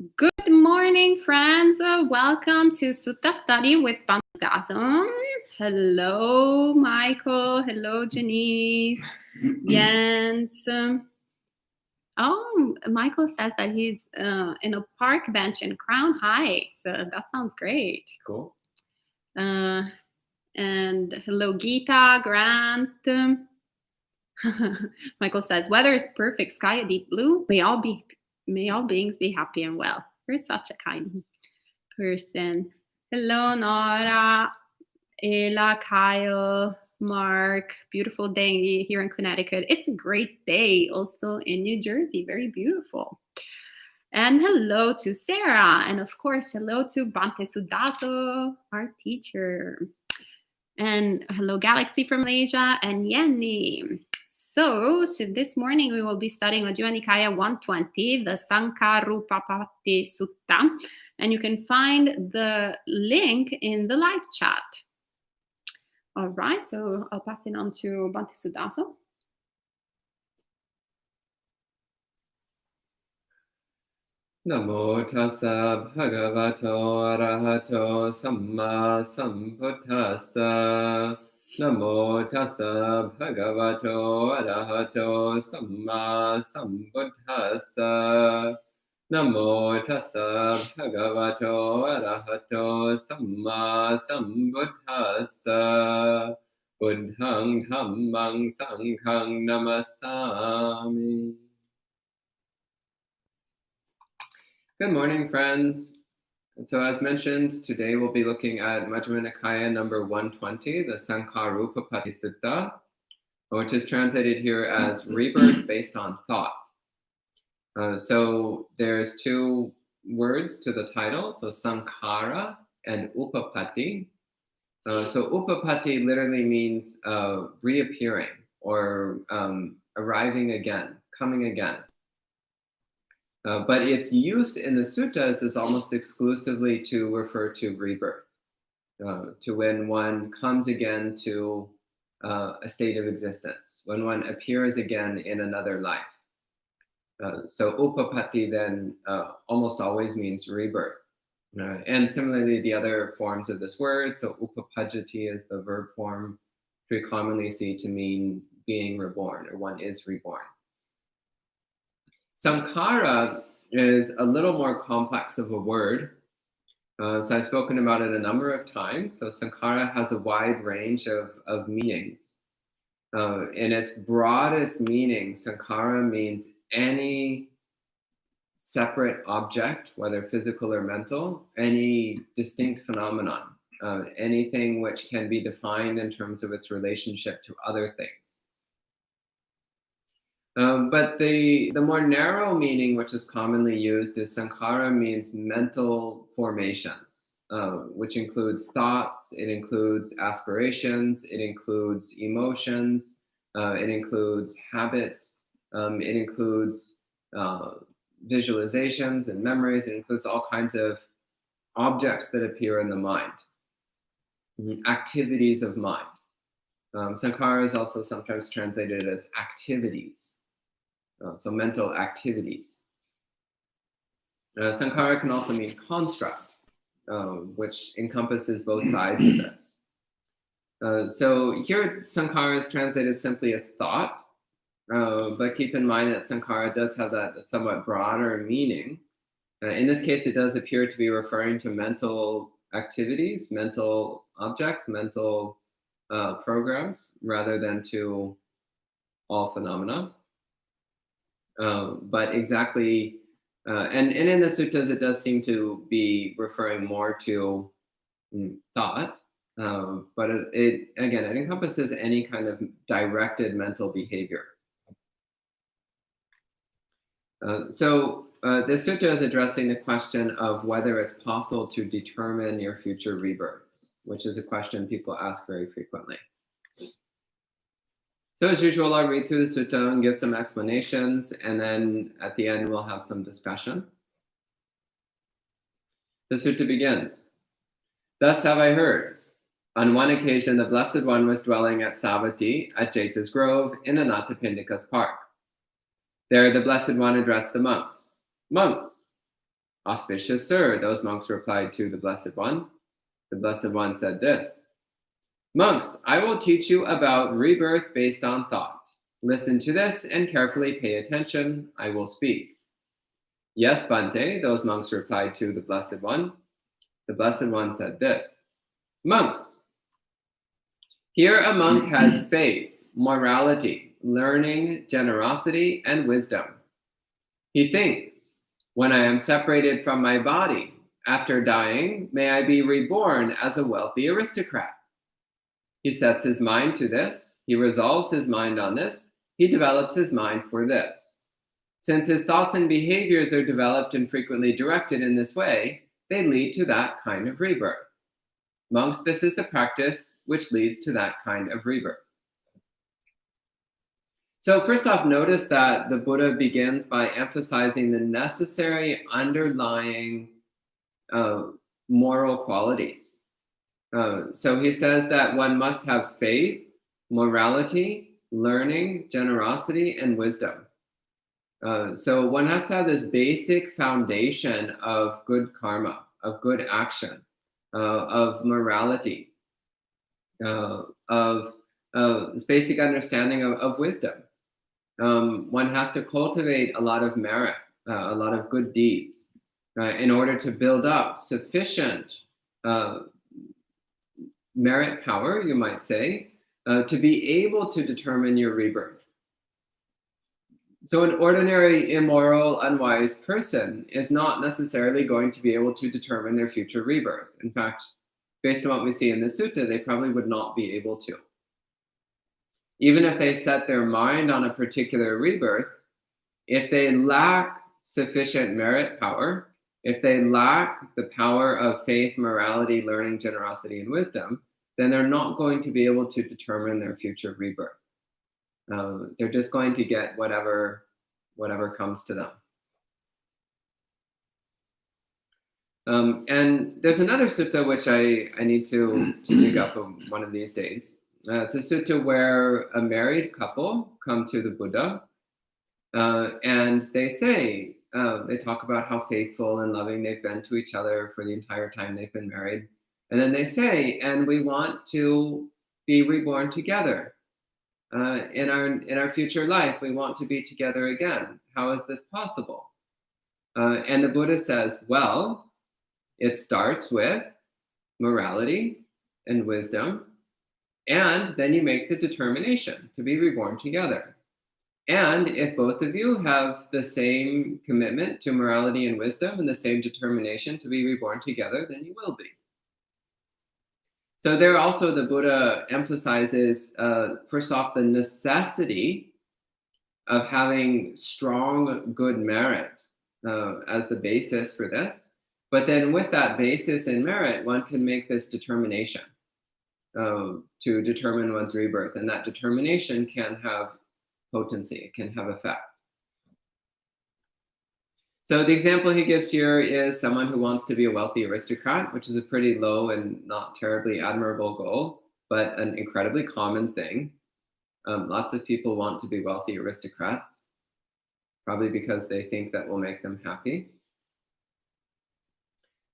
Good morning, friends. Welcome to Sutta Study with Bantasum. Hello, Michael. Hello, Janice. Jens. Michael says that he's in a park bench in Crown Heights. That sounds great. Cool. And hello, Geeta, Grant. Michael says, weather is perfect, sky a deep blue. May all beings be happy and well. You're such a kind person. Hello, Nora, Ella, Kyle, Mark. Beautiful day here in Connecticut. It's a great day also in New Jersey. Very beautiful. And hello to Sarah. And of course, hello to Bante Sudaso, our teacher. And hello, Galaxy from Malaysia and Yenny. So, this morning we will be studying Majjhima Nikaya 120, the Saṅkhārūpapatti Sutta, and you can find the link in the live chat. All right, so I'll pass it on to Bante Sudaso. Namo tassa bhagavato arahato samma sambuddhassa. Namo tassa bhagavato arahato samma sambuddhassa. Namo tassa bhagavato arahato samma sambuddhassa. Buddhang dhammang sanghang namassami. Good morning, friends. So as mentioned, today we'll be looking at Majjhima Nikaya number 120, the Saṅkhārūpapatti Sutta, which is translated here as rebirth based on thought. So there's two words to the title, so Saṅkhāra and Upapatti. So Upapatti literally means reappearing or arriving again, coming again. But its use in the suttas is almost exclusively to refer to rebirth, to when one comes again to a state of existence, when one appears again in another life. So upapatti then almost always means rebirth. And similarly, the other forms of this word, so upapajjati is the verb form, we commonly see to mean being reborn, or one is reborn. Saṅkhāra is a little more complex of a word. So I've spoken about it a number of times. So Saṅkhāra has a wide range of meanings. In its broadest meaning, Saṅkhāra means any separate object, whether physical or mental, any distinct phenomenon, anything which can be defined in terms of its relationship to other things. But the more narrow meaning which is commonly used is Saṅkhāra means mental formations, which includes thoughts, it includes aspirations, it includes emotions, it includes habits, it includes visualizations and memories, it includes all kinds of objects that appear in the mind, activities of mind. Saṅkhāra is also sometimes translated as activities. So mental activities. Saṅkhāra can also mean construct, which encompasses both sides of this. So here Saṅkhāra is translated simply as thought, but keep in mind that Saṅkhāra does have that somewhat broader meaning. In this case, it does appear to be referring to mental activities, mental objects, mental programs, rather than to all phenomena. But exactly, and in the suttas, it does seem to be referring more to thought, but it encompasses any kind of directed mental behavior. So this sutta is addressing the question of whether it's possible to determine your future rebirths, which is a question people ask very frequently. So as usual, I'll read through the sutta and give some explanations, and then at the end we'll have some discussion. The sutta begins. Thus have I heard. On one occasion, the Blessed One was dwelling at Savatthi, at Jeta's Grove, in Anathapindika's park. There the Blessed One addressed the monks. Monks, Auspicious sir, those monks replied to the Blessed One. The Blessed One said this: Monks, I will teach you about rebirth based on thought. Listen to this and carefully pay attention. I will speak. Yes, Bhante, those monks replied to the Blessed One. The Blessed One said this: Monks, here a monk has faith, morality, learning, generosity, and wisdom. He thinks, when I am separated from my body, after dying, may I be reborn as a wealthy aristocrat. He sets his mind to this. He resolves his mind on this. He develops his mind for this. Since his thoughts and behaviors are developed and frequently directed in this way, they lead to that kind of rebirth. Monks, this is the practice which leads to that kind of rebirth. So first off, notice that the Buddha begins by emphasizing the necessary underlying moral qualities. So he says that one must have faith, morality, learning, generosity, and wisdom. So one has to have this basic foundation of good karma, of good action, of morality, of this basic understanding of wisdom. One has to cultivate a lot of merit, a lot of good deeds, in order to build up sufficient merit power, you might say, to be able to determine your rebirth. So an ordinary, immoral, unwise person is not necessarily going to be able to determine their future rebirth. In fact, based on what we see in the sutta, they probably would not be able to. Even if they set their mind on a particular rebirth, if they lack sufficient merit power, if they lack the power of faith, morality, learning, generosity, and wisdom, then they're not going to be able to determine their future rebirth. They're just going to get whatever comes to them. And there's another sutta which I need to dig up one of these days. It's a sutta where a married couple come to the Buddha, and they say, they talk about how faithful and loving they've been to each other for the entire time they've been married. And then they say, and we want to be reborn together. In our future life, we want to be together again. How is this possible? And the Buddha says, well, it starts with morality and wisdom, and then you make the determination to be reborn together. And if both of you have the same commitment to morality and wisdom and the same determination to be reborn together, then you will be. So there also the Buddha emphasizes, first off, the necessity of having strong good merit as the basis for this. But then with that basis in merit, one can make this determination to determine one's rebirth. And that determination can have potency, it can have effect. So the example he gives here is someone who wants to be a wealthy aristocrat, which is a pretty low and not terribly admirable goal, but an incredibly common thing. Lots of people want to be wealthy aristocrats, probably because they think that will make them happy.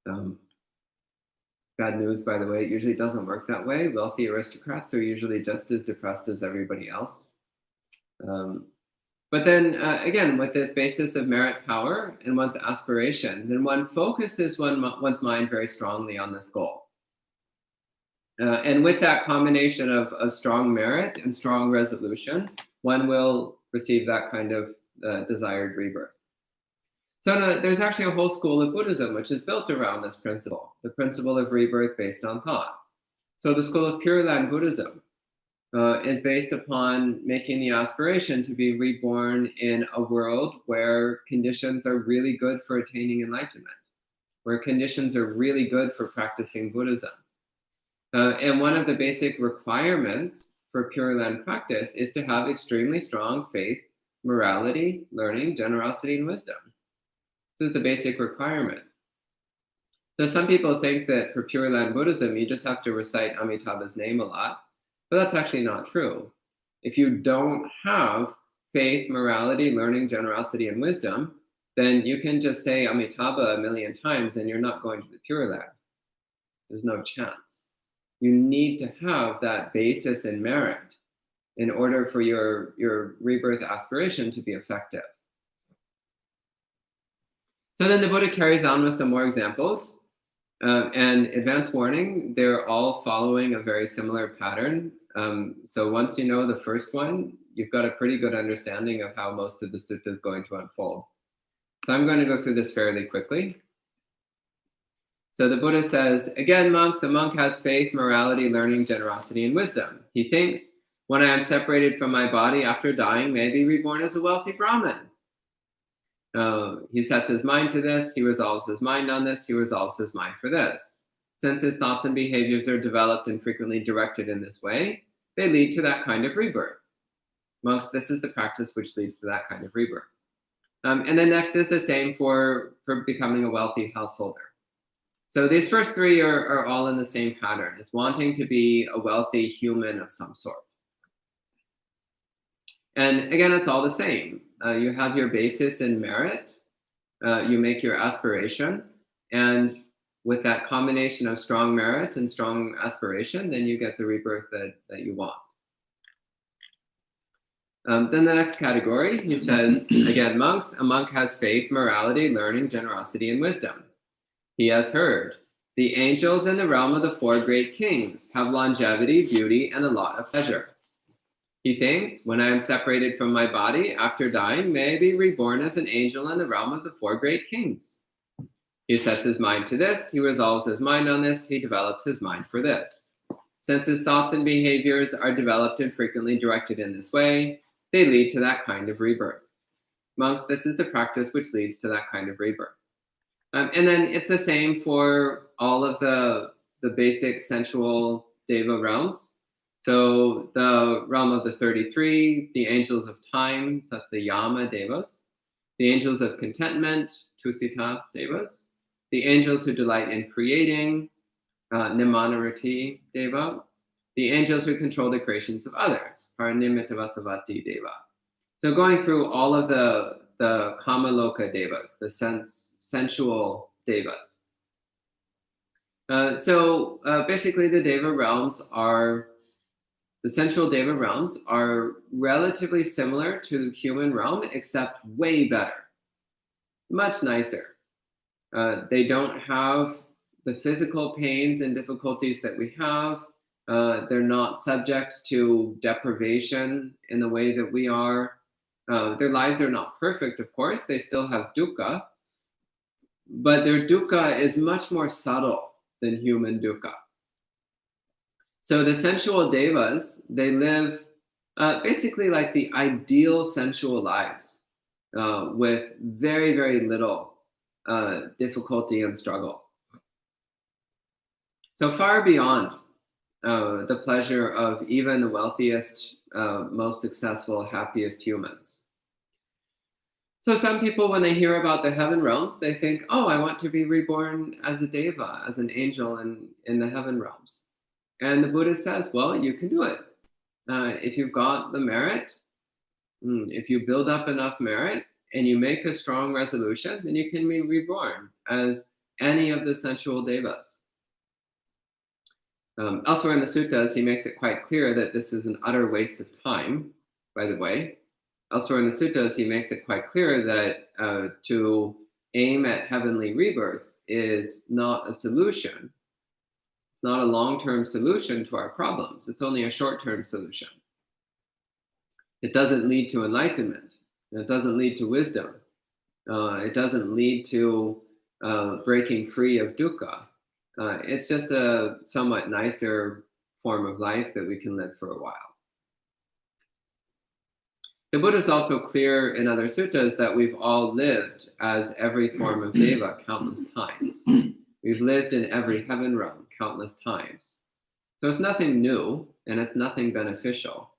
Bad news, by the way, it usually doesn't work that way. Wealthy aristocrats are usually just as depressed as everybody else. But then, again, with this basis of merit power and one's aspiration, then one focuses one's mind very strongly on this goal. And with that combination of strong merit and strong resolution, one will receive that kind of desired rebirth. So there's actually a whole school of Buddhism which is built around this principle, the principle of rebirth based on thought. So the school of Pure Land Buddhism is based upon making the aspiration to be reborn in a world where conditions are really good for attaining enlightenment, where conditions are really good for practicing Buddhism. And one of the basic requirements for Pure Land practice is to have extremely strong faith, morality, learning, generosity, and wisdom. This is the basic requirement. So some people think that for Pure Land Buddhism, you just have to recite Amitabha's name a lot. But that's actually not true. If you don't have faith, morality, learning, generosity, and wisdom, then you can just say Amitabha a million times and you're not going to the Pure Land. There's no chance. You need to have that basis in merit in order for your rebirth aspiration to be effective. So then the Buddha carries on with some more examples. And advance warning, they're all following a very similar pattern. So once you know the first one, you've got a pretty good understanding of how most of the sutta is going to unfold. So I'm going to go through this fairly quickly. So the Buddha says, again, monks, a monk has faith, morality, learning, generosity, and wisdom. He thinks, when I am separated from my body after dying, may I be reborn as a wealthy Brahmin. He sets his mind to this, he resolves his mind on this, he resolves his mind for this. Since his thoughts and behaviors are developed and frequently directed in this way, they lead to that kind of rebirth. Monks, this is the practice which leads to that kind of rebirth. And then next is the same for becoming a wealthy householder. So these first three are all in the same pattern. It's wanting to be a wealthy human of some sort. And again, it's all the same. You have your basis in merit, you make your aspiration, and with that combination of strong merit and strong aspiration, then you get the rebirth that you want. Then the next category, he says, again, monks, a monk has faith, morality, learning, generosity, and wisdom. He has heard, the angels in the realm of the four great kings have longevity, beauty, and a lot of pleasure. He thinks, when I am separated from my body after dying, may I be reborn as an angel in the realm of the four great kings. He sets his mind to this, he resolves his mind on this, he develops his mind for this. Since his thoughts and behaviors are developed and frequently directed in this way, they lead to that kind of rebirth. Monks, this is the practice which leads to that kind of rebirth. And then it's the same for all of the basic sensual deva realms. So the realm of the 33, the angels of time, so that's the Yama devas. The angels of contentment, Tusita devas. The angels who delight in creating, Nimanarati deva. The angels who control the creations of others, Paranimitavasavati deva. So going through all of the Kamaloka devas, the sensual devas. So basically the deva realms the sensual deva realms are relatively similar to the human realm, except way better, much nicer. They don't have the physical pains and difficulties that we have. They're not subject to deprivation in the way that we are. Their lives are not perfect, of course. They still have dukkha, but their dukkha is much more subtle than human dukkha. So the sensual devas, they live basically like the ideal sensual lives with very, very little difficulty and struggle. So far beyond the pleasure of even the wealthiest, most successful, happiest humans. So some people, when they hear about the heaven realms, they think, oh, I want to be reborn as a deva, as an angel in the heaven realms. And the Buddha says, well, you can do it. If you've got the merit, if you build up enough merit and you make a strong resolution, then you can be reborn as any of the sensual devas. Elsewhere in the suttas, he makes it quite clear that this is an utter waste of time, by the way. Elsewhere in the suttas, he makes it quite clear that to aim at heavenly rebirth is not a solution. It's not a long-term solution to our problems. It's only a short-term solution. It doesn't lead to enlightenment. It doesn't lead to wisdom. It doesn't lead to breaking free of dukkha. It's just a somewhat nicer form of life that we can live for a while. The Buddha is also clear in other suttas that we've all lived as every form of deva countless times. We've lived in every heaven realm countless times. So it's nothing new and it's nothing beneficial.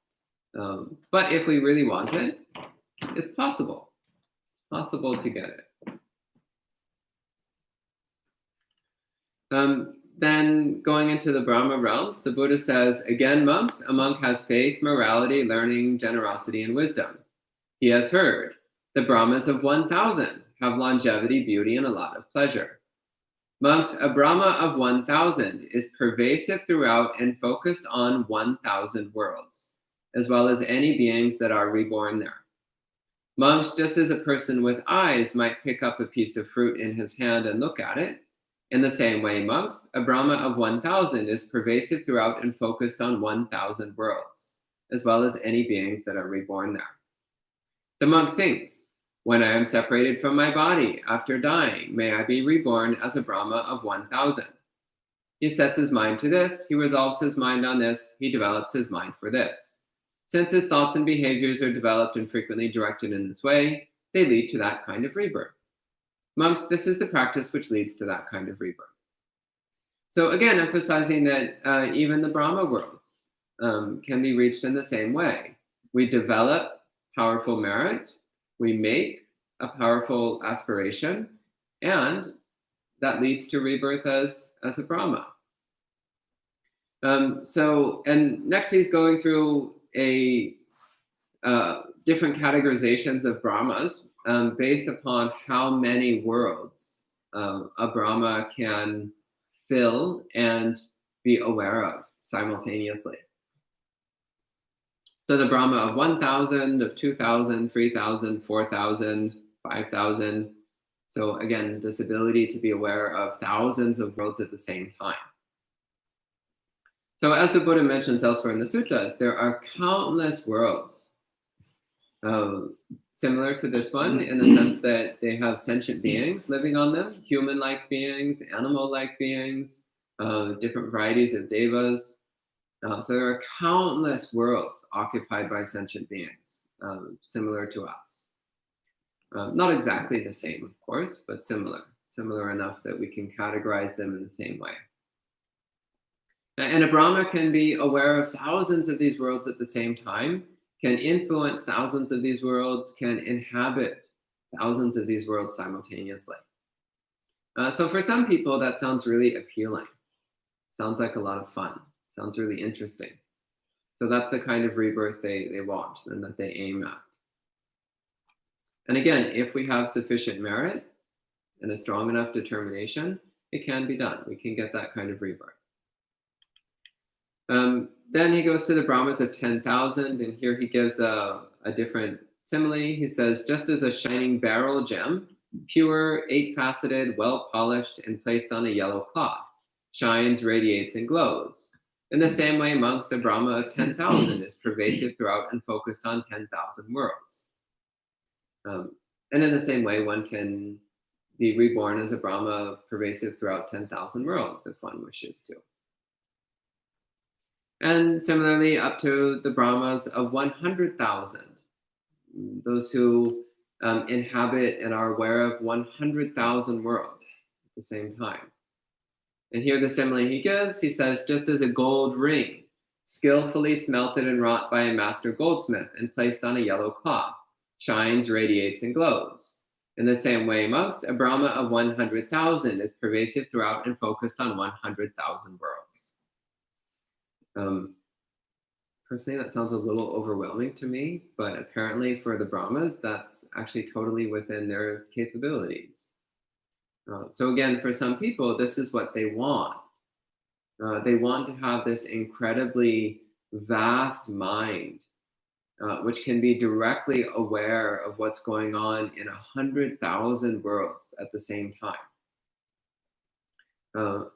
But if we really want it, it's possible. It's possible to get it. Then going into the Brahma realms, the Buddha says, again, monks, a monk has faith, morality, learning, generosity, and wisdom. He has heard, the Brahmas of 1,000 have longevity, beauty, and a lot of pleasure. Monks, a Brahma of 1,000 is pervasive throughout and focused on 1,000 worlds, as well as any beings that are reborn there. Monks, just as a person with eyes might pick up a piece of fruit in his hand and look at it, in the same way, monks, a Brahma of 1,000 is pervasive throughout and focused on 1,000 worlds, as well as any beings that are reborn there. The monk thinks, when I am separated from my body after dying, may I be reborn as a Brahma of 1,000. He sets his mind to this, he resolves his mind on this, he develops his mind for this. Since his thoughts and behaviors are developed and frequently directed in this way, they lead to that kind of rebirth. Monks, this is the practice which leads to that kind of rebirth. So again, emphasizing that even the Brahma worlds can be reached in the same way. We develop powerful merit, we make a powerful aspiration, and that leads to rebirth as a Brahma. And next he's going through a different categorizations of Brahmas based upon how many worlds a Brahma can fill and be aware of simultaneously. So the Brahma of 1,000, of 2,000, 3,000, 4,000, 5,000. So again, this ability to be aware of thousands of worlds at the same time. So as the Buddha mentions elsewhere in the suttas, there are countless worlds similar to this one in the sense that they have sentient beings living on them, human-like beings, animal-like beings, different varieties of devas. So there are countless worlds occupied by sentient beings, similar to us. Not exactly the same, of course, but similar enough that we can categorize them in the same way. And a Brahma can be aware of thousands of these worlds at the same time, can influence thousands of these worlds, can inhabit thousands of these worlds simultaneously. So for some people, that sounds really appealing. Sounds like a lot of fun. Sounds really interesting. So that's the kind of rebirth they want and that they aim at. And again, if we have sufficient merit and a strong enough determination, it can be done. We can get that kind of rebirth. Then he goes to the Brahmas of 10,000, and here he gives a different simile. He says, just as a shining beryl gem, pure, eight-faceted, well-polished, and placed on a yellow cloth, shines, radiates, and glows. In the same way, monks, a Brahma of 10,000 is pervasive throughout and focused on 10,000 worlds. And in the same way, one can be reborn as a Brahma pervasive throughout 10,000 worlds if one wishes to. And similarly, up to the Brahmas of 100,000, those who inhabit and are aware of 100,000 worlds at the same time. And here the simile he gives, he says, just as a gold ring, skillfully smelted and wrought by a master goldsmith and placed on a yellow cloth, shines, radiates, and glows. In the same way, monks, a Brahma of 100,000 is pervasive throughout and focused on 100,000 worlds. Personally, that sounds a little overwhelming to me, but apparently for the Brahmas, that's actually totally within their capabilities. So again, for some people, this is what they want. They want to have this incredibly vast mind, which can be directly aware of what's going on in 100,000 worlds at the same time.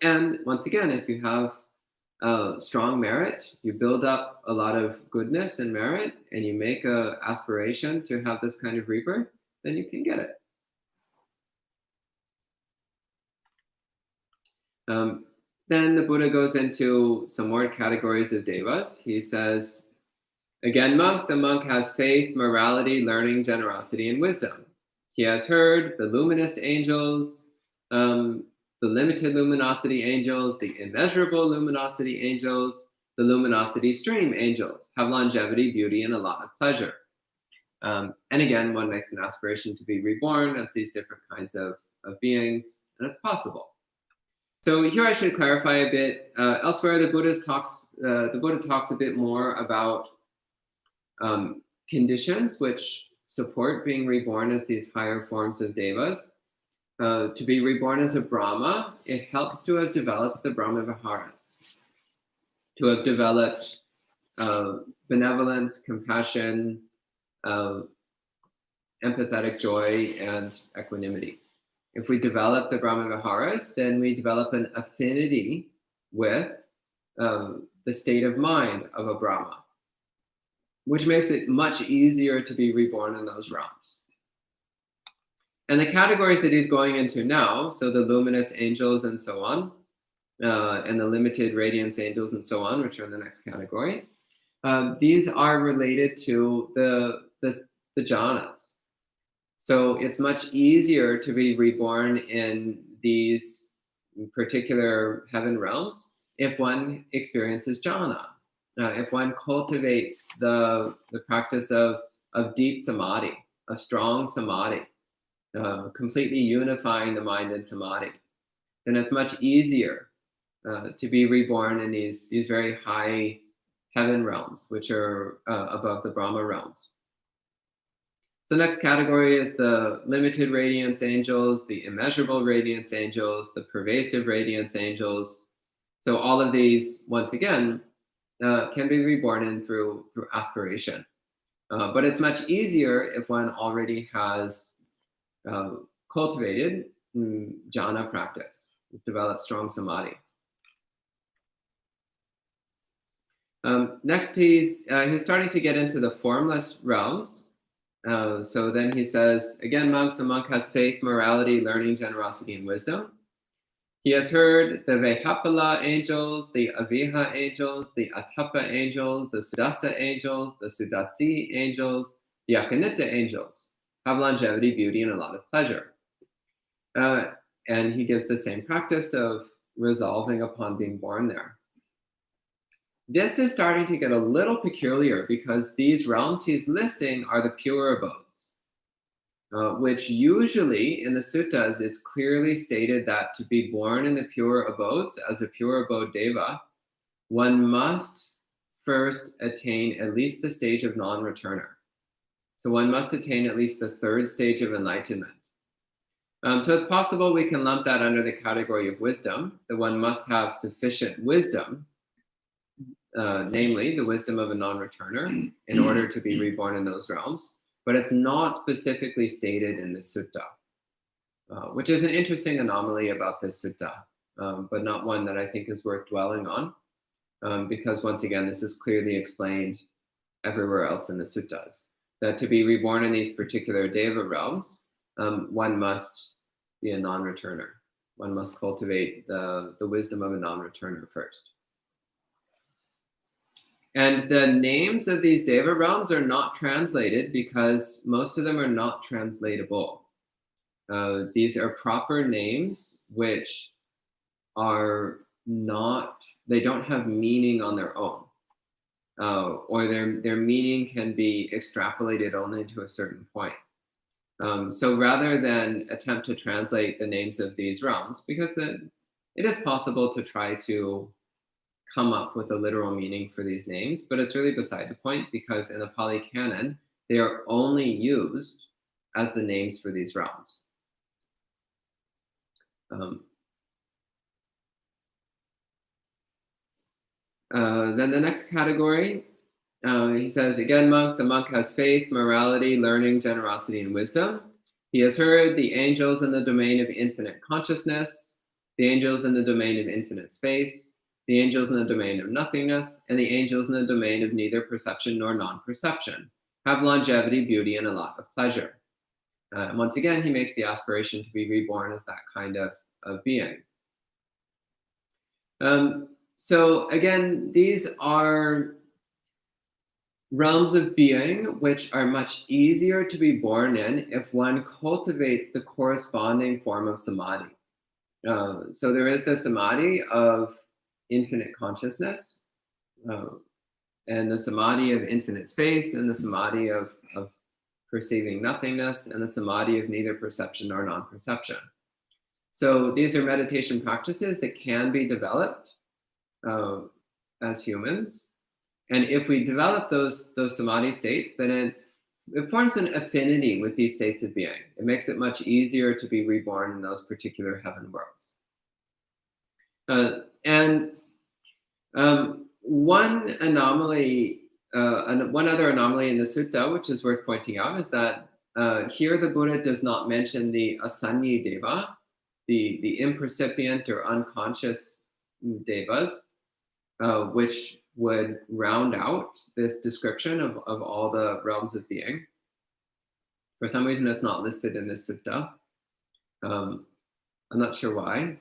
And once again, if you have strong merit, you build up a lot of goodness and merit, and you make an aspiration to have this kind of rebirth, then you can get it. Then the Buddha goes into some more categories of devas. He says, again, monks, a monk has faith, morality, learning, generosity, and wisdom. He has heard the luminous angels, the limited luminosity angels, the immeasurable luminosity angels, the luminosity stream angels, have longevity, beauty, and a lot of pleasure. And again, one makes an aspiration to be reborn as these different kinds of beings, and it's possible. So here I should clarify a bit. Elsewhere, the Buddha talks a bit more about conditions which support being reborn as these higher forms of devas. To be reborn as a Brahma, it helps to have developed the Brahma Viharas, to have developed benevolence, compassion, empathetic joy, and equanimity. If we develop the Brahma Viharas, then we develop an affinity with the state of mind of a Brahma, which makes it much easier to be reborn in those realms. And the categories that he's going into now, so the luminous angels and so on, and the limited radiance angels and so on, which are in the next category, these are related to the jhanas. So it's much easier to be reborn in these particular heaven realms if one experiences jhana, if one cultivates the practice of deep samadhi, of strong samadhi, completely unifying the mind and samadhi, then it's much easier to be reborn in these very high heaven realms, which are above the Brahma realms. So the next category is the limited radiance angels, the immeasurable radiance angels, the pervasive radiance angels. So all of these, once again, can be reborn in through aspiration. But it's much easier if one already has cultivated jhana practice, has developed strong samadhi. Next, he's starting to get into the formless realms. So then he says, again, monks, a monk has faith, morality, learning, generosity, and wisdom. He has heard the Vehapala angels, the Aviha angels, the Atapa angels, the Sudasa angels, the Sudasi angels, the Akanita angels have longevity, beauty, and a lot of pleasure. And he gives the same practice of resolving upon being born there. This is starting to get a little peculiar because these realms he's listing are the pure abodes, which usually in the suttas, it's clearly stated that to be born in the pure abodes as a pure abode deva, one must first attain at least the stage of non-returner. So one must attain at least the third stage of enlightenment. So it's possible we can lump that under the category of wisdom, that one must have sufficient wisdom, namely the wisdom of a non-returner, in order to be reborn in those realms. But it's not specifically stated in this sutta, which is an interesting anomaly about this sutta, but not one that I think is worth dwelling on, because once again, this is clearly explained everywhere else in the suttas, that to be reborn in these particular deva realms, one must be a non-returner. One must cultivate the wisdom of a non-returner first. And the names of these deva realms are not translated because most of them are not translatable. These are proper names which are not, they don't have meaning on their own. Or their meaning can be extrapolated only to a certain point. So rather than attempt to translate the names of these realms, because it is possible to try to come up with a literal meaning for these names, but it's really beside the point because in the Pali Canon, they are only used as the names for these realms. Then the next category, he says, again, monks, a monk has faith, morality, learning, generosity, and wisdom. He has heard the angels in the domain of infinite consciousness, the angels in the domain of infinite space, the angels in the domain of nothingness, and the angels in the domain of neither perception nor non-perception have longevity, beauty, and a lot of pleasure. Once again, he makes the aspiration to be reborn as that kind of being. So again, these are realms of being which are much easier to be born in if one cultivates the corresponding form of samadhi. So there is the samadhi of infinite consciousness, and the samadhi of infinite space, and the samadhi of perceiving nothingness, and the samadhi of neither perception nor non-perception. So these are meditation practices that can be developed as humans. And if we develop those samadhi states, then it forms an affinity with these states of being. It makes it much easier to be reborn in those particular heaven worlds. One other anomaly in the sutta, which is worth pointing out, is that here the Buddha does not mention the asanyi deva, the impercipient or unconscious devas, which would round out this description of all the realms of being. For some reason, it's not listed in this sutta. I'm not sure why,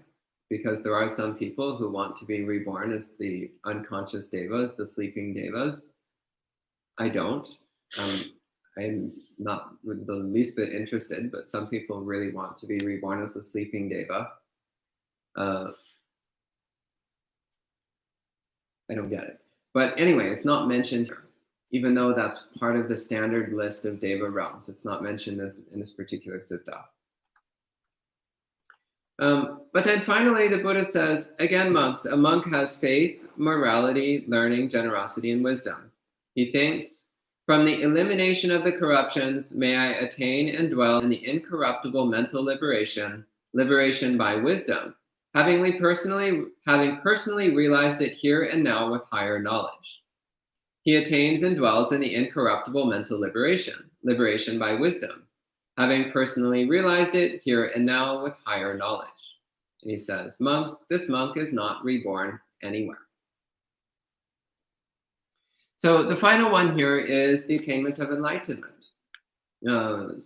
because there are some people who want to be reborn as the unconscious devas, the sleeping devas. I don't. I'm not the least bit interested, but some people really want to be reborn as a sleeping deva. I don't get it. But anyway, it's not mentioned here, even though that's part of the standard list of deva realms. It's not mentioned in this particular sutta. But then finally, the Buddha says, again, monks, a monk has faith, morality, learning, generosity, and wisdom. He thinks, from the elimination of the corruptions, may I attain and dwell in the incorruptible mental liberation by wisdom, having personally realized it here and now with higher knowledge. He attains and dwells in the incorruptible mental liberation by wisdom, having personally realized it here and now with higher knowledge. And he says, monks, this monk is not reborn anywhere. So the final one here is the attainment of enlightenment. It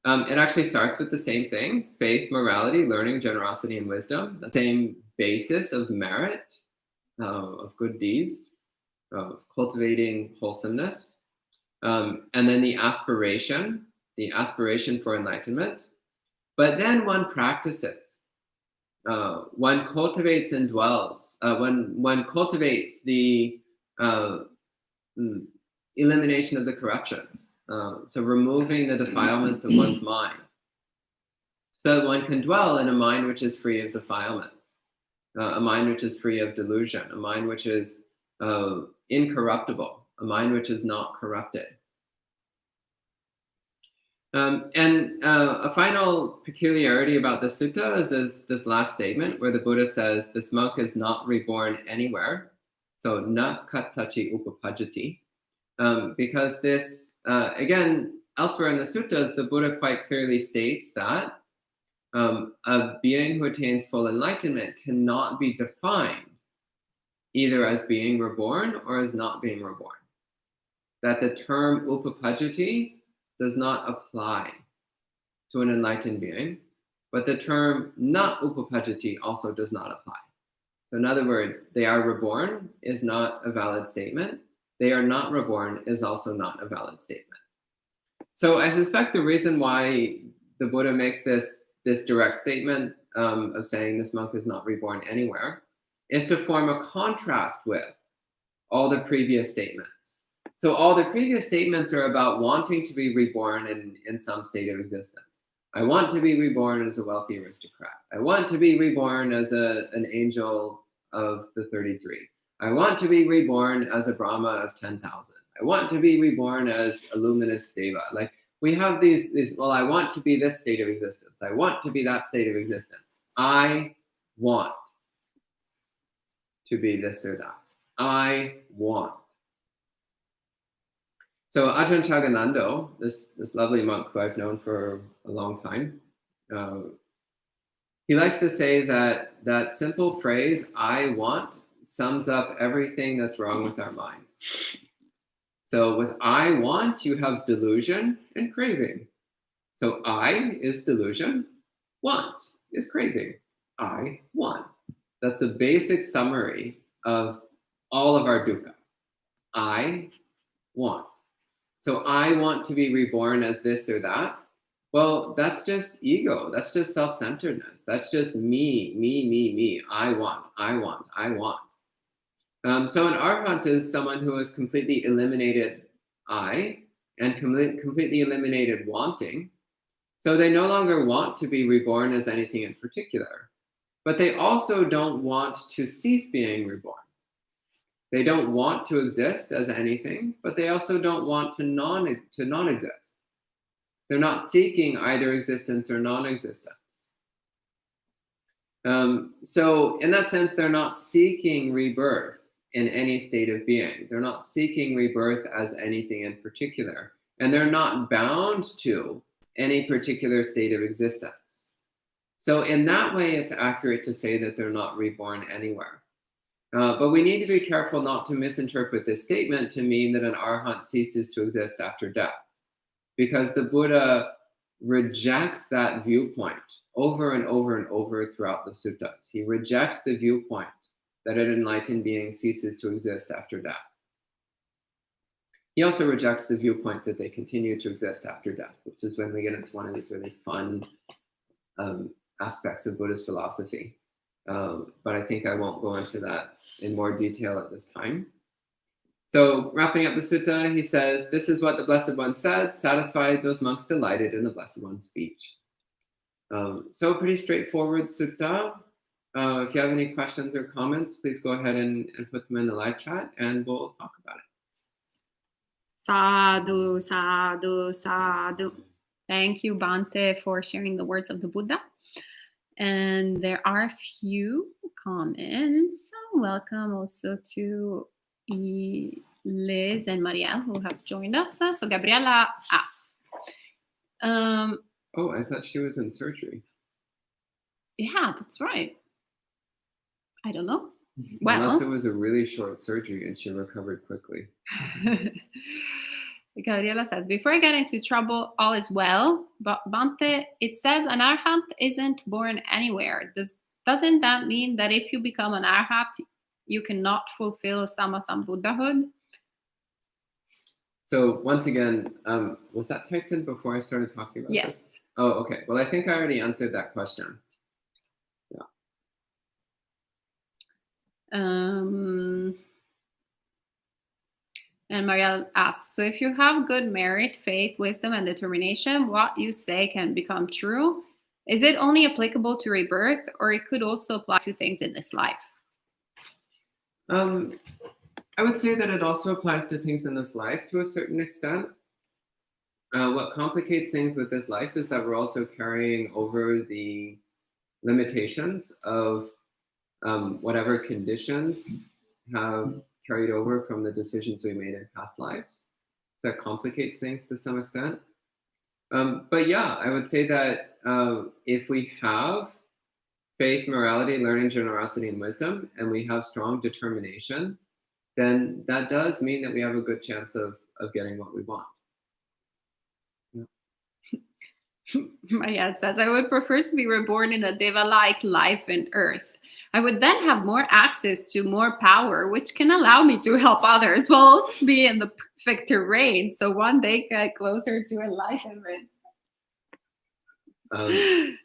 actually starts with the same thing: faith, morality, learning, generosity, and wisdom. The same basis of merit, of good deeds, of cultivating wholesomeness. And then the aspiration for enlightenment. But then one practices. One cultivates and dwells. One cultivates the elimination of the corruptions. So removing the defilements of one's mind, so that one can dwell in a mind which is free of defilements, a mind which is free of delusion, a mind which is incorruptible, a mind which is not corrupted. A final peculiarity about the sutta is this last statement where the Buddha says this monk is not reborn anywhere. So na kattaci upapajjati. Because this, again, elsewhere in the suttas, the Buddha quite clearly states that a being who attains full enlightenment cannot be defined either as being reborn or as not being reborn. That the term upapajjati does not apply to an enlightened being, but the term not upapajjati also does not apply. So in other words, they are reborn is not a valid statement. They are not reborn is also not a valid statement. So I suspect the reason why the Buddha makes this direct statement of saying this monk is not reborn anywhere is to form a contrast with all the previous statements. So all the previous statements are about wanting to be reborn in some state of existence. I want to be reborn as a wealthy aristocrat. I want to be reborn as an angel of the 33. I want to be reborn as a Brahma of 10,000. I want to be reborn as a luminous deva. Like we have these, well, I want to be this state of existence. I want to be that state of existence. I want to be this or that. I want. So Ajahn Chaganando, this lovely monk who I've known for a long time, he likes to say that simple phrase, I want, sums up everything that's wrong with our minds. So with I want, you have delusion and craving. So I is delusion, want is craving. I want. That's the basic summary of all of our dukkha. I want. So I want to be reborn as this or that. Well, that's just ego. That's just self-centeredness. That's just me. I want. So an arhat is someone who has completely eliminated I and completely eliminated wanting. So they no longer want to be reborn as anything in particular, but they also don't want to cease being reborn. They don't want to exist as anything, but they also don't want to non-exist. They're not seeking either existence or non-existence. So in that sense, they're not seeking rebirth in any state of being. They're not seeking rebirth as anything in particular. And they're not bound to any particular state of existence. So in that way, it's accurate to say that they're not reborn anywhere. But we need to be careful not to misinterpret this statement to mean that an arhat ceases to exist after death, because the Buddha rejects that viewpoint over and over and over throughout the suttas. He rejects the viewpoint that an enlightened being ceases to exist after death. He also rejects the viewpoint that they continue to exist after death, which is when we get into one of these really fun aspects of Buddhist philosophy. But I think I won't go into that in more detail at this time. So wrapping up the sutta, he says, this is what the Blessed One said, satisfied, those monks delighted in the Blessed One's speech. So pretty straightforward sutta. If you have any questions or comments, please go ahead and put them in the live chat and we'll talk about it. Sadhu, sadhu, sadhu. Thank you, Bhante, for sharing the words of the Buddha. And there are a few comments. Welcome also to Liz and Marielle who have joined us. So Gabriela asks. Oh, I thought she was in surgery. Yeah, that's right. I don't know. Well, unless it was a really short surgery and she recovered quickly. Gabriela says, before I get into trouble, all is well. But Bhante, it says an arhat isn't born anywhere. Doesn't that mean that if you become an arhat, you cannot fulfill Sammasambuddhahood? So once again, was that typed in before I started talking about Yes. this? Oh, okay. Well, I think I already answered that question. And Marielle asks, so if you have good merit, faith, wisdom, and determination, what you say can become true. Is it only applicable to rebirth, or it could also apply to things in this life? I would say that it also applies to things in this life to a certain extent. What complicates things with this life is that we're also carrying over the limitations of whatever conditions have carried over from the decisions we made in past lives. So that complicates things to some extent. But yeah, I would say that if we have faith, morality, learning, generosity, and wisdom, and we have strong determination, then that does mean that we have a good chance of getting what we want. Maya says, I would prefer to be reborn in a deva-like life in earth. I would then have more access to more power, which can allow me to help others while also be in the perfect terrain. So one day get closer to enlightenment. I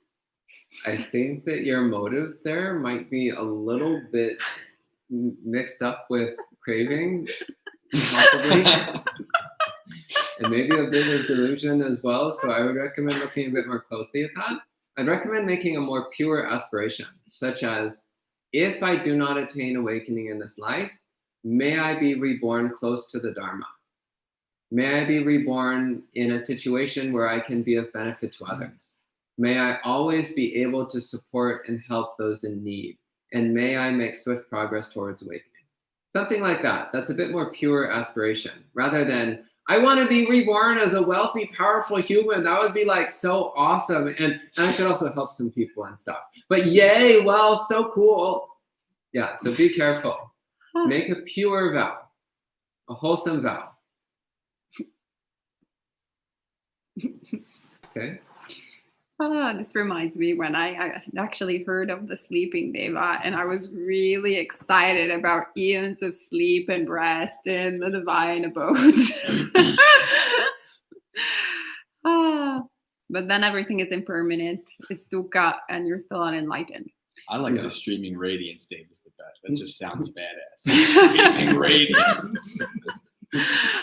think that your motives there might be a little bit mixed up with craving, possibly. And maybe a bit of delusion as well. So I would recommend looking a bit more closely at that. I'd recommend making a more pure aspiration, such as, if I do not attain awakening in this life, may I be reborn close to the Dharma. May I be reborn in a situation where I can be of benefit to others. May I always be able to support and help those in need. And may I make swift progress towards awakening. Something like that. That's a bit more pure aspiration, rather than, I want to be reborn as a wealthy, powerful human. That would be like so awesome. And I could also help some people and stuff. But yay, well, so cool. Yeah, so be careful. Make a pure vow, a wholesome vow. Okay. This reminds me when I actually heard of the sleeping deva, and I was really excited about eons of sleep and rest in the divine abodes. But then everything is impermanent. It's dukkha, and you're still unenlightened. I like the streaming radiance name is the best. That just sounds badass. Streaming radiance.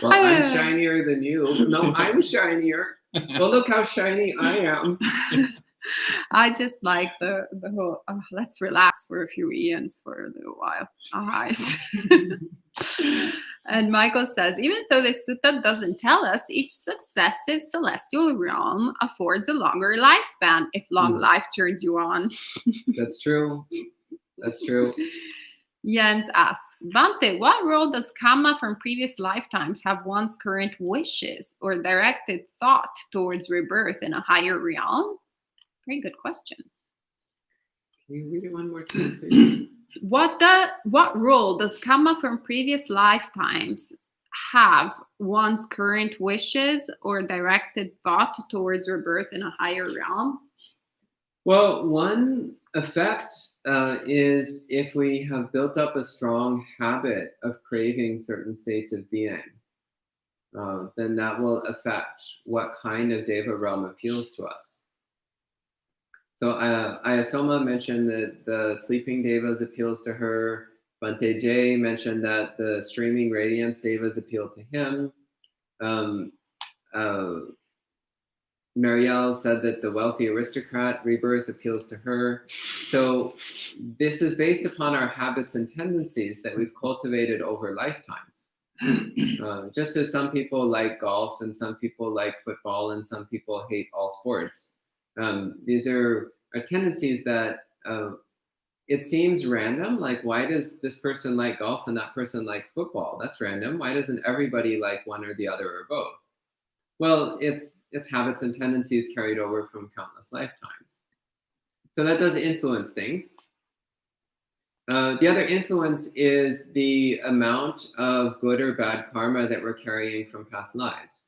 Well, I'm shinier than you. No, I'm shinier. Well, look how shiny I am. I just like the whole, let's relax for a few eons for a little while. Eyes. And Michael says, even though the sutta doesn't tell us, each successive celestial realm affords a longer lifespan if long life turns you on. That's true. That's true. Jens asks, Bante, what role does karma from previous lifetimes have one's current wishes or directed thought towards rebirth in a higher realm? Very good question. Can you read it one more time, please? What role does karma from previous lifetimes have one's current wishes or directed thought towards rebirth in a higher realm? Well, one effect is if we have built up a strong habit of craving certain states of being, then that will affect what kind of deva realm appeals to us. So Ayasoma mentioned that the sleeping devas appeals to her. Bante J mentioned that the streaming radiance devas appeal to him. Marielle said that the wealthy aristocrat rebirth appeals to her. So this is based upon our habits and tendencies that we've cultivated over lifetimes. Just as some people like golf and some people like football and some people hate all sports. These are tendencies that it seems random. Like, why does this person like golf and that person like football? That's random. Why doesn't everybody like one or the other or both? Well, it's habits and tendencies carried over from countless lifetimes. So that does influence things. The other influence is the amount of good or bad karma that we're carrying from past lives.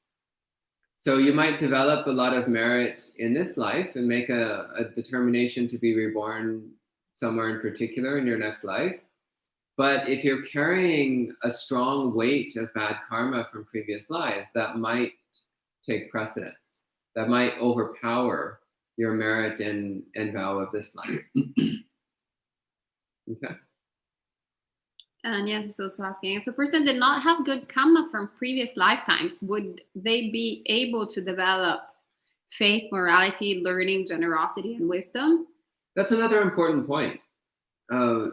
So you might develop a lot of merit in this life and make a determination to be reborn somewhere in particular in your next life. But if you're carrying a strong weight of bad karma from previous lives, that might take precedence. That might overpower your merit and vow of this life. Okay. And yes, it's also asking, if a person did not have good karma from previous lifetimes, would they be able to develop faith, morality, learning, generosity, and wisdom? That's another important point. The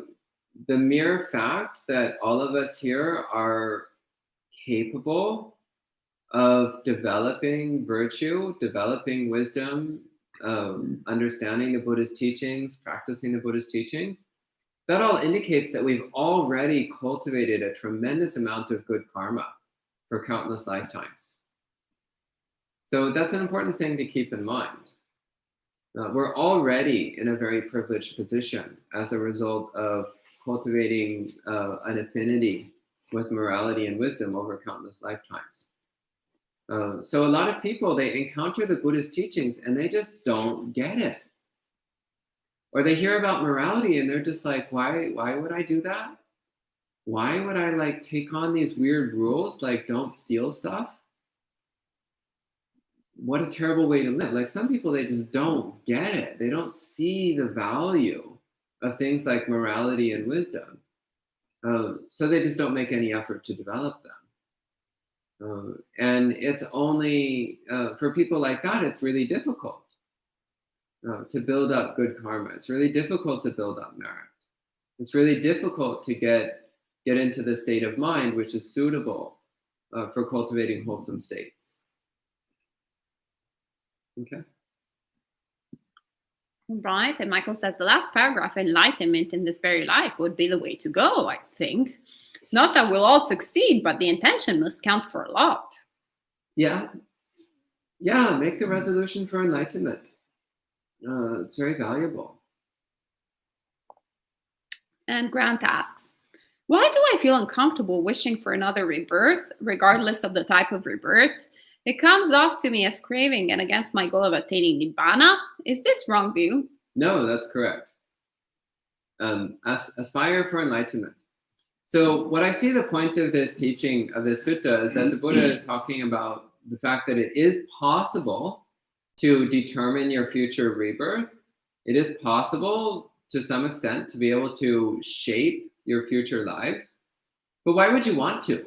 mere fact that all of us here are capable of developing virtue, developing wisdom, understanding the Buddha's teachings, practicing the Buddha's teachings, that all indicates that we've already cultivated a tremendous amount of good karma for countless lifetimes. So that's an important thing to keep in mind. We're already in a very privileged position as a result of cultivating an affinity with morality and wisdom over countless lifetimes. So a lot of people, they encounter the Buddha's teachings and they just don't get it. Or they hear about morality and they're just like, why would I do that? Why would I like take on these weird rules, like don't steal stuff? What a terrible way to live. Like some people, they just don't get it. They don't see the value of things like morality and wisdom. So they just don't make any effort to develop them. And it's only, for people like that, it's really difficult to build up good karma. It's really difficult to build up merit. It's really difficult to get into the state of mind which is suitable for cultivating wholesome states. Okay. Right. And Michael says the last paragraph, enlightenment in this very life, would be the way to go, I think. Not that we'll all succeed, but the intention must count for a lot. Yeah. Yeah, make the resolution for enlightenment. It's very valuable. And Grant asks, why do I feel uncomfortable wishing for another rebirth, regardless of the type of rebirth? It comes off to me as craving and against my goal of attaining Nibbana. Is this wrong view? No, that's correct. Aspire for enlightenment. So what I see the point of this teaching, of this sutta, is that the Buddha is talking about the fact that it is possible to determine your future rebirth. It is possible to some extent to be able to shape your future lives. But why would you want to?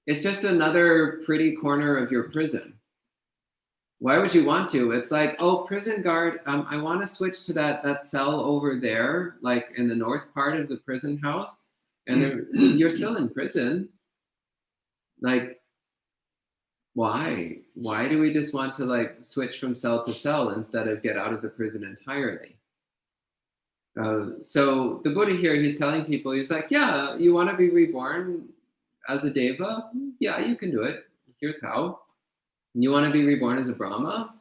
It's just another pretty corner of your prison. Why would you want to? It's like, oh, prison guard, I want to switch to that cell over there, like in the north part of the prison house, and you're still in prison. Like, why? Why do we just want to like switch from cell to cell instead of get out of the prison entirely? So the Buddha here, he's telling people, he's like, yeah, you want to be reborn as a deva? Yeah, you can do it. Here's how. You want to be reborn as a Brahma?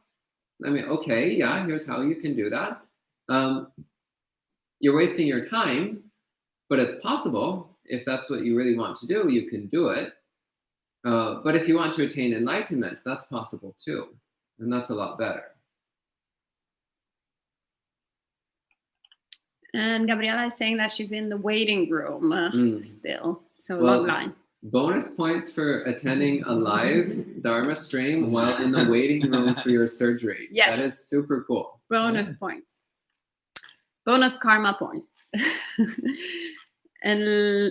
I mean, okay, yeah, here's how you can do that. You're wasting your time, but it's possible. If that's what you really want to do, you can do it. But if you want to attain enlightenment, that's possible too. And that's a lot better. And Gabriela is saying that she's in the waiting room still. So Well, long line. Bonus points for attending a live Dharma stream while in the waiting room for your surgery. Yes. That is super cool. Bonus points. Bonus karma points. And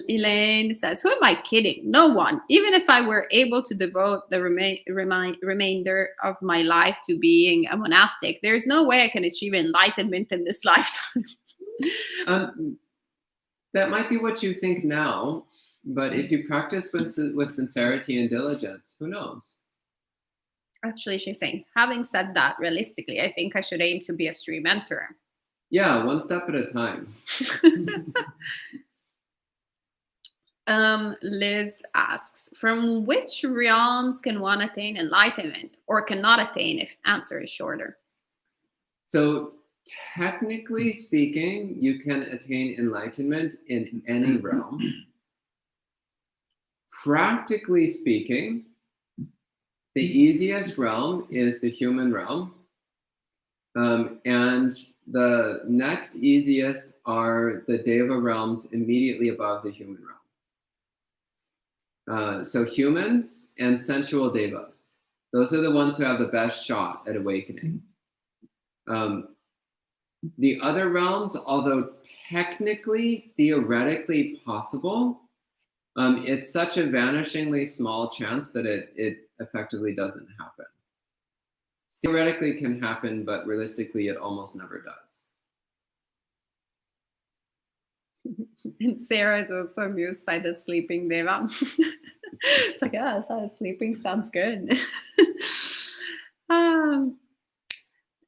Elaine says, who am I kidding? No one. Even if I were able to devote the remainder of my life to being a monastic, there's no way I can achieve enlightenment in this lifetime. That might be what you think now, but if you practice with sincerity and diligence, who knows? Actually, she's saying, having said that, realistically, I think I should aim to be a stream mentor. Yeah, one step at a time. Liz asks, from which realms can one attain enlightenment or cannot attain if answer is shorter? So technically speaking, you can attain enlightenment in any realm. Practically speaking, the easiest realm is the human realm. And the next easiest are the Deva realms immediately above the human realm. So humans and sensual devas, those are the ones who have the best shot at awakening. The other realms, although technically, theoretically possible, it's such a vanishingly small chance that it effectively doesn't happen. Theoretically can happen, but realistically it almost never does. And Sarah is also amused by the sleeping deva. It's like, oh, so sleeping sounds good.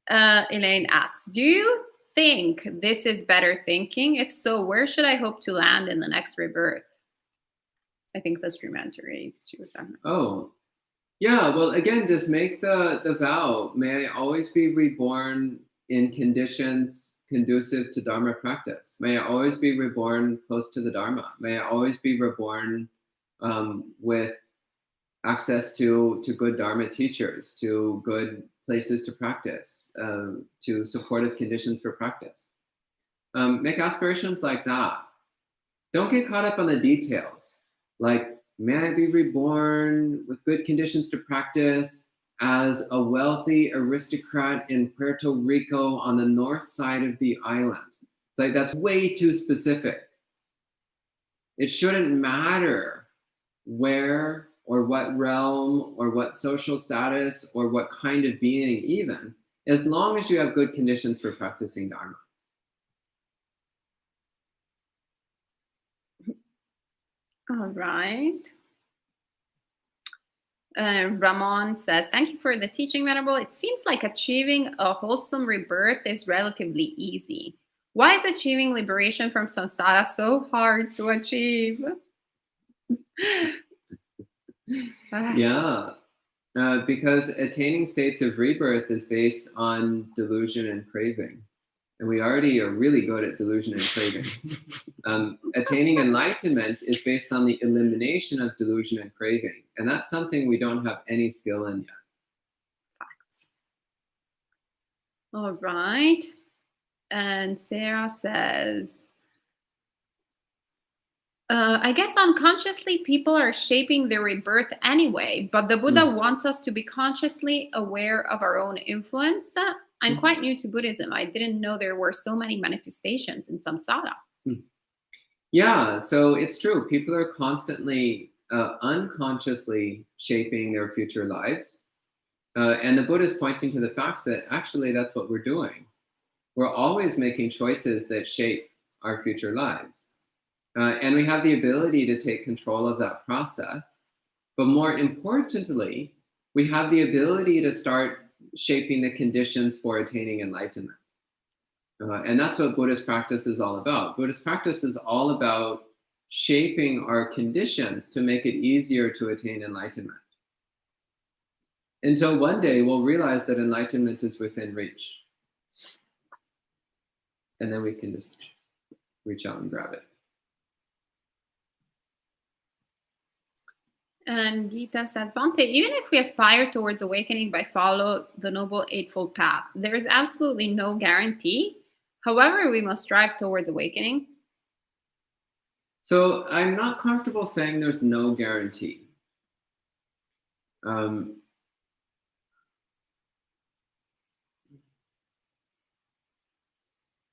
Elaine asks, do you think this is better thinking? If so, where should I hope to land in the next rebirth? I think the streamentary she was talking about. Oh, yeah. Well, again, just make the vow. May I always be reborn in conditions conducive to Dharma practice. May I always be reborn close to the Dharma. May I always be reborn with access to good Dharma teachers, to good places to practice, to supportive conditions for practice. Make aspirations like that. Don't get caught up on the details. Like, may I be reborn with good conditions to practice as a wealthy aristocrat in Puerto Rico on the north side of the island. It's like, that's way too specific. It shouldn't matter where or what realm or what social status or what kind of being even, as long as you have good conditions for practicing Dharma. All right. Ramon says, thank you for the teaching, Venerable. It seems like achieving a wholesome rebirth is relatively easy. Why is achieving liberation from samsara so hard to achieve? Yeah, because attaining states of rebirth is based on delusion and craving. And we already are really good at delusion and craving. Attaining enlightenment is based on the elimination of delusion and craving. And that's something we don't have any skill in yet. Facts. All right. And Sarah says, I guess unconsciously people are shaping their rebirth anyway, but the Buddha wants us to be consciously aware of our own influence. I'm quite new to Buddhism. I didn't know there were so many manifestations in samsara. Yeah, so it's true. People are constantly unconsciously shaping their future lives. And the Buddha is pointing to the fact that actually that's what we're doing. We're always making choices that shape our future lives. And we have the ability to take control of that process. But more importantly, we have the ability to start shaping the conditions for attaining enlightenment. And that's what Buddhist practice is all about. Buddhist practice is all about shaping our conditions to make it easier to attain enlightenment. Until one day we'll realize that enlightenment is within reach. And then we can just reach out and grab it. And Gita says, Bhante, even if we aspire towards awakening by follow the Noble Eightfold Path, there is absolutely no guarantee. However, we must strive towards awakening. So I'm not comfortable saying there's no guarantee.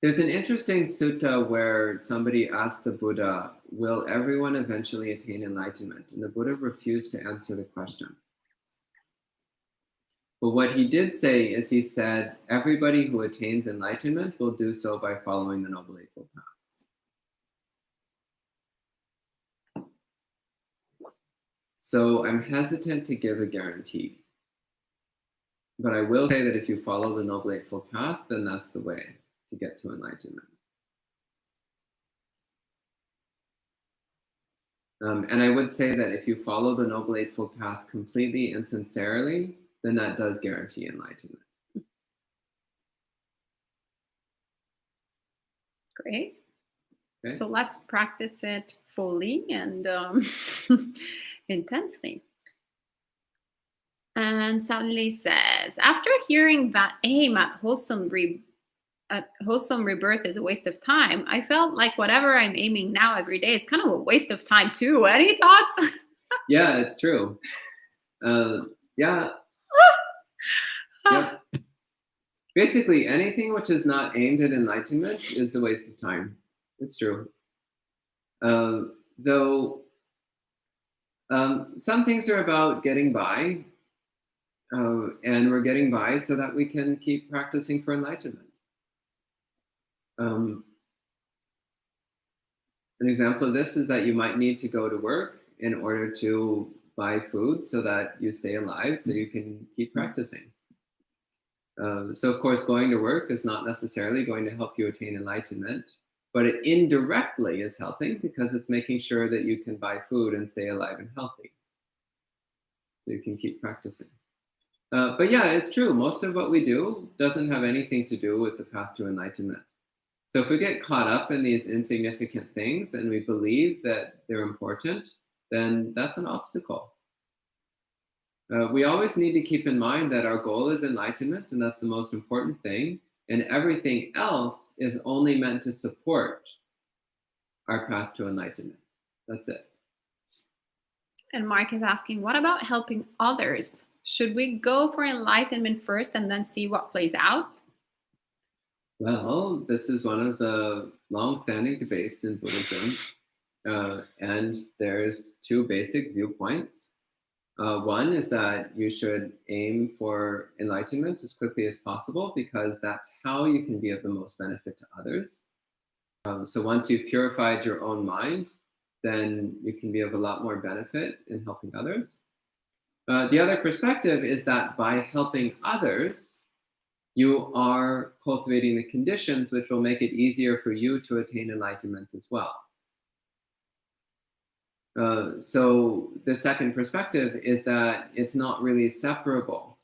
There's an interesting sutta where somebody asked the Buddha, will everyone eventually attain enlightenment? And the Buddha refused to answer the question. But what he did say is he said, everybody who attains enlightenment will do so by following the Noble Eightfold Path. So I'm hesitant to give a guarantee. But I will say that if you follow the Noble Eightfold Path, then that's the way to get to enlightenment. And I would say that if you follow the Noble Eightfold Path completely and sincerely, then that does guarantee enlightenment. Great. Okay. So let's practice it fully and intensely. And Sally says, after hearing that aim at wholesome rebirth is a waste of time, I felt like whatever I'm aiming now every day is kind of a waste of time too. Any thoughts? Yeah, it's true. Yeah. Yep. Basically, anything which is not aimed at enlightenment is a waste of time. It's true. Though some things are about getting by, and we're getting by so that we can keep practicing for enlightenment. An example of this is that you might need to go to work in order to buy food so that you stay alive so you can keep practicing. So of course, going to work is not necessarily going to help you attain enlightenment, but it indirectly is helping because it's making sure that you can buy food and stay alive and healthy. So you can keep practicing. But yeah, it's true. Most of what we do doesn't have anything to do with the path to enlightenment. So if we get caught up in these insignificant things and we believe that they're important, then that's an obstacle. We always need to keep in mind that our goal is enlightenment, and that's the most important thing. And everything else is only meant to support our path to enlightenment. That's it. And Mark is asking, what about helping others? Should we go for enlightenment first and then see what plays out? Well, this is one of the long-standing debates in Buddhism. And there's two basic viewpoints. One is that you should aim for enlightenment as quickly as possible because that's how you can be of the most benefit to others. So once you've purified your own mind, then you can be of a lot more benefit in helping others. The other perspective is that by helping others, you are cultivating the conditions which will make it easier for you to attain enlightenment as well. So the second perspective is that it's not really separable.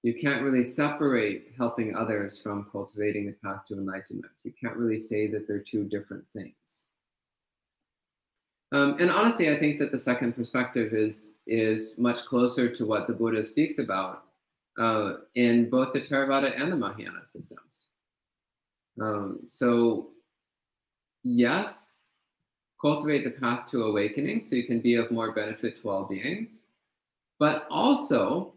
You can't really separate helping others from cultivating the path to enlightenment. You can't really say that they're two different things. And honestly, I think that the second perspective is much closer to what the Buddha speaks about in both the Theravada and the Mahayana systems. So yes, cultivate the path to awakening so you can be of more benefit to all beings, but also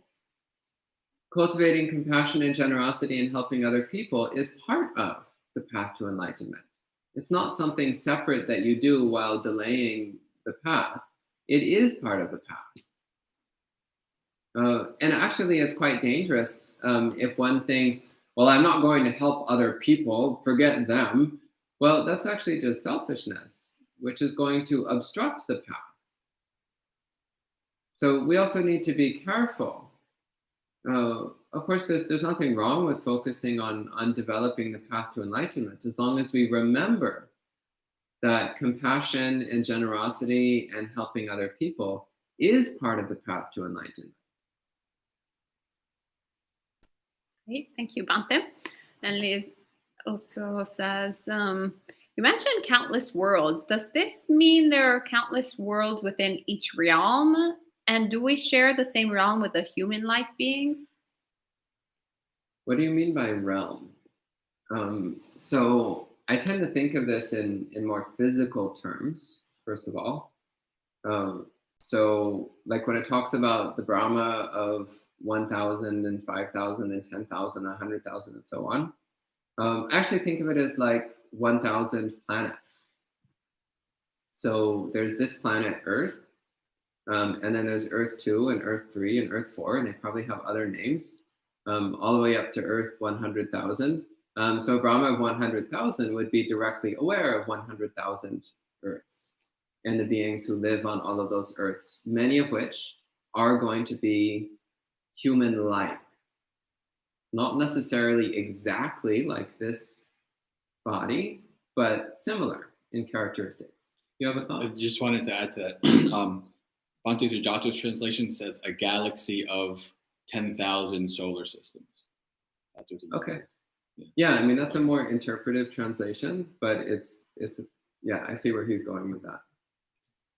cultivating compassion and generosity and helping other people is part of the path to enlightenment. It's not something separate that you do while delaying the path. It is part of the path. And actually, it's quite dangerous if one thinks, well, I'm not going to help other people, forget them. Well, that's actually just selfishness, which is going to obstruct the path. So we also need to be careful. Of course, there's nothing wrong with focusing on developing the path to enlightenment, as long as we remember that compassion and generosity and helping other people is part of the path to enlightenment. Great, thank you, Bhante. And Liz also says, you mentioned countless worlds. Does this mean there are countless worlds within each realm? And do we share the same realm with the human-like beings? What do you mean by realm? So I tend to think of this in more physical terms, first of all. So like when it talks about the Brahma of 1,000 and 5,000 and 10,000, 100,000 and so on, I actually think of it as like 1,000 planets. So there's this planet Earth, and then there's Earth 2 and Earth 3 and Earth 4, and they probably have other names, all the way up to Earth 100,000. So Brahma of 100,000 would be directly aware of 100,000 Earths and the beings who live on all of those Earths, many of which are going to be human-like. Not necessarily exactly like this body, but similar in characteristics. You have a thought? I just wanted to add to that. Bhante Sujato's translation says a galaxy of 10,000 solar systems. That's what he Okay. says. Yeah, I mean, that's a more interpretive translation, but it's yeah, I see where he's going with that.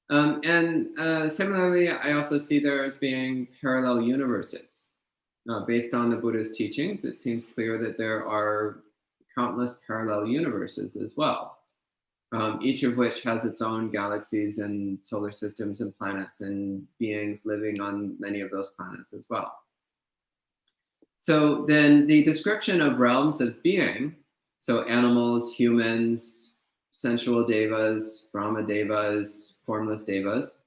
And similarly, I also see there as being parallel universes. Based on the Buddha's teachings, it seems clear that there are countless parallel universes as well, each of which has its own galaxies and solar systems and planets and beings living on many of those planets as well. So then the description of realms of being, so animals, humans, sensual devas, Brahma devas, formless devas,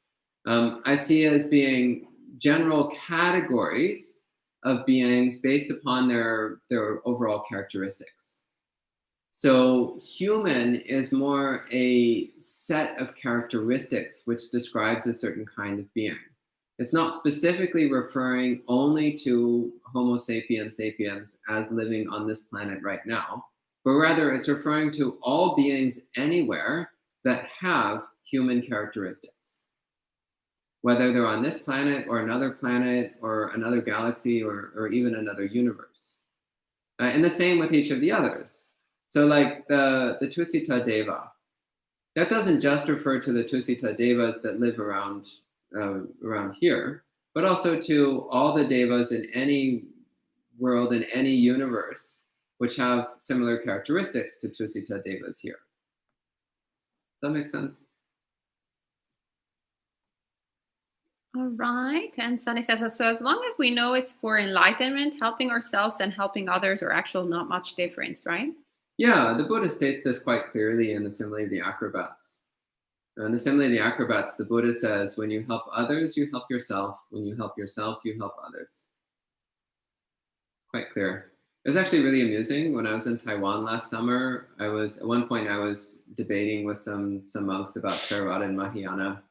I see as being general categories of beings based upon their overall characteristics. So human is more a set of characteristics which describes a certain kind of being. It's not specifically referring only to Homo sapiens sapiens as living on this planet right now, but rather it's referring to all beings anywhere that have human characteristics, whether they're on this planet or another galaxy or even another universe. And the same with each of the others. So like the Tusita Deva, that doesn't just refer to the Tusita Devas that live around here, but also to all the Devas in any world, in any universe, which have similar characteristics to Tusita Devas here. Does that make sense? All right. And Sunny says, so as long as we know it's for enlightenment, helping ourselves and helping others are actually not much difference, right? Yeah, the Buddha states this quite clearly in the Simile of the Acrobats. In the Simile of the Acrobats, the Buddha says, when you help others, you help yourself. When you help yourself, you help others. Quite clear. It was actually really amusing. When I was in Taiwan last summer, at one point I was debating with some monks about Theravada and Mahayana.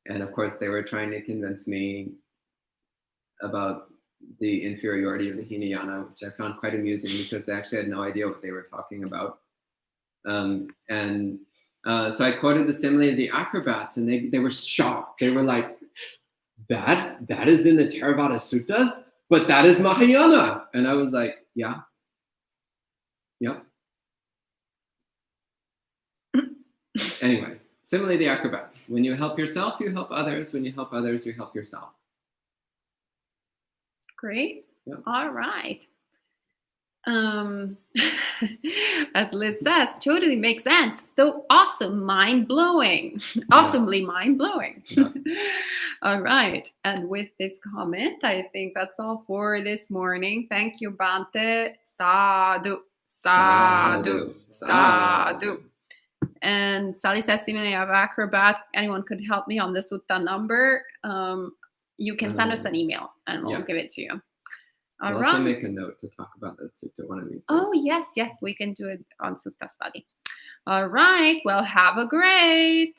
And of course, they were trying to convince me about the inferiority of the Hinayana, which I found quite amusing because they actually had no idea what they were talking about. So I quoted the Simile of the Acrobats, and they were shocked. They were like, that is in the Theravada Suttas, but that is Mahayana. And I was like, yeah. Yep. Anyway, Simile of the Acrobats. When you help yourself, you help others. When you help others, you help yourself. Great. Yep. All right. As Liz says, totally makes sense. Though awesome, mind-blowing. Awesomely mind-blowing. Yeah. All right. And with this comment, I think that's all for this morning. Thank you, Bhante. Sadhu. Sadhu. Sadhu. And Sally says, Simile of Acrobat, anyone could help me on the Sutta number. you can send us an email and we'll Yeah. give it to you. I'll All also right. make a note to talk about that sutta one of these days. Oh, yes, we can do it on Sutta study. All right. Well, have a great